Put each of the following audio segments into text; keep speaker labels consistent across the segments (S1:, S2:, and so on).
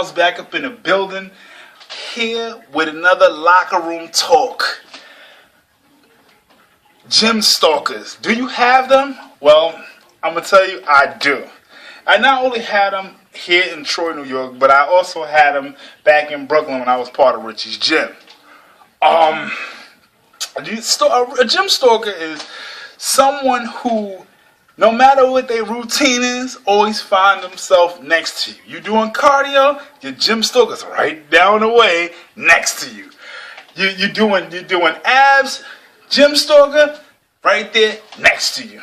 S1: Styles back up in the building, here with another locker room talk. Gym stalkers, do you have them? Well, I'm going to tell you, I do. I not only had them here in Troy, New York, but I also had them back in Brooklyn when I was part of Richie's Gym. A gym stalker is someone who, no matter what their routine is, always find themselves next to you. You doing cardio, your gym stalker's right down the way next to you. You're doing abs, gym stalker right there next to you.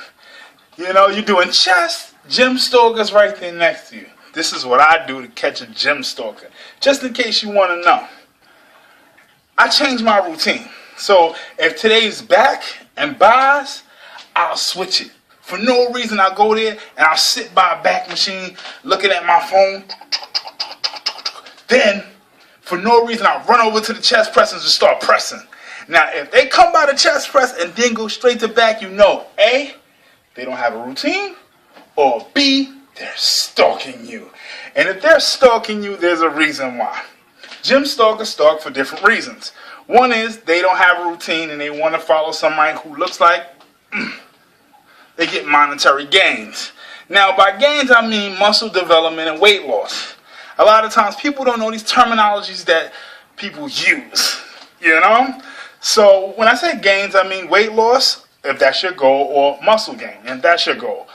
S1: You know, you're doing chest, gym stalker's right there next to you. This is what I do to catch a gym stalker. Just in case you want to know. I change my routine. So if today's back and buys, I'll switch it. For no reason, I'll go there and I'll sit by a back machine looking at my phone. Then, for no reason, I'll run over to the chest press and just start pressing. Now, if they come by the chest press and then go straight to back, you know, A, they don't have a routine, or B, they're stalking you. And if they're stalking you, there's a reason why. Gym stalkers stalk for different reasons. One is they don't have a routine and they want to follow somebody who looks like they get monetary gains. Now, by gains, I mean muscle development and weight loss. A lot of times, people don't know these terminologies that people use, you know? So, when I say gains, I mean weight loss, if that's your goal, or muscle gain, if that's your goal.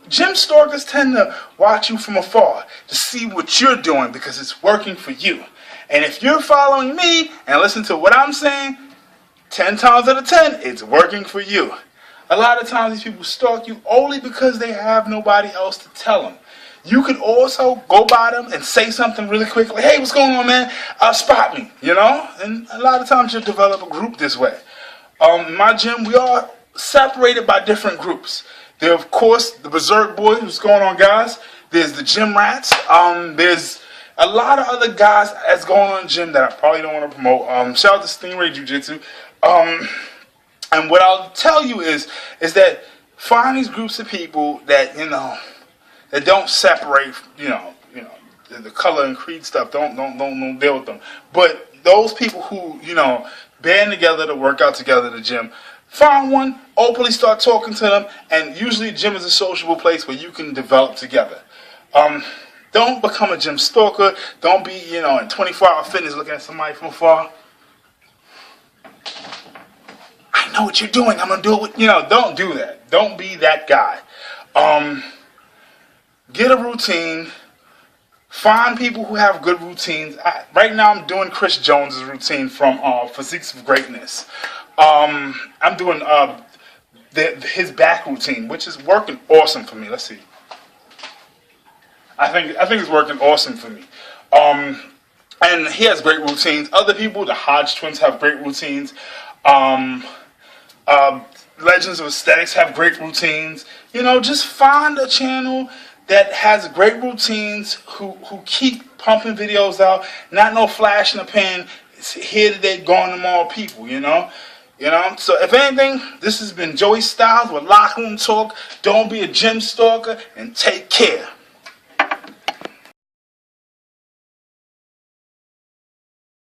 S1: Gym stalkers tend to watch you from afar to see what you're doing because it's working for you. And if you're following me and listen to what I'm saying, 10 times out of 10, it's working for you. A lot of times these people stalk you only because they have nobody else to tell them. You could also go by them and say something really quick, like, hey, what's going on, man? Spot me, you know? And a lot of times you'll develop a group this way. In my gym, we are separated by different groups. There are, of course, the Berserk Boys. What's going on, guys? There's the Gym Rats. There's a lot of other guys that's going on in the gym that I probably don't want to promote. Shout out to Stingray Jiu-Jitsu. And what I'll tell you is that find these groups of people that, you know, that don't separate, you know, the color and creed stuff. Don't deal with them. But those people who, you know, band together to work out together in the gym, find one, openly start talking to them, and usually the gym is a sociable place where you can develop together. Don't become a gym stalker. Don't be, you know, in 24-hour fitness looking at somebody from afar. I know what you're doing. I'm going to do it with, you know, don't do that. Don't be that guy. Get a routine. Find people who have good routines. Right now I'm doing Chris Jones' routine from Physiques of Greatness. I'm doing his back routine, which is working awesome for me. Let's see. I think it's working awesome for me. And he has great routines. Other people, the Hodge twins, have great routines. Legends of Aesthetics have great routines. You know, just find a channel that has great routines, who keep pumping videos out, not no flash in the pan, it's here today, gone tomorrow people, you know? So if anything, this has been Joey Styles with Locker Room Talk. Don't be a gym stalker, and take care.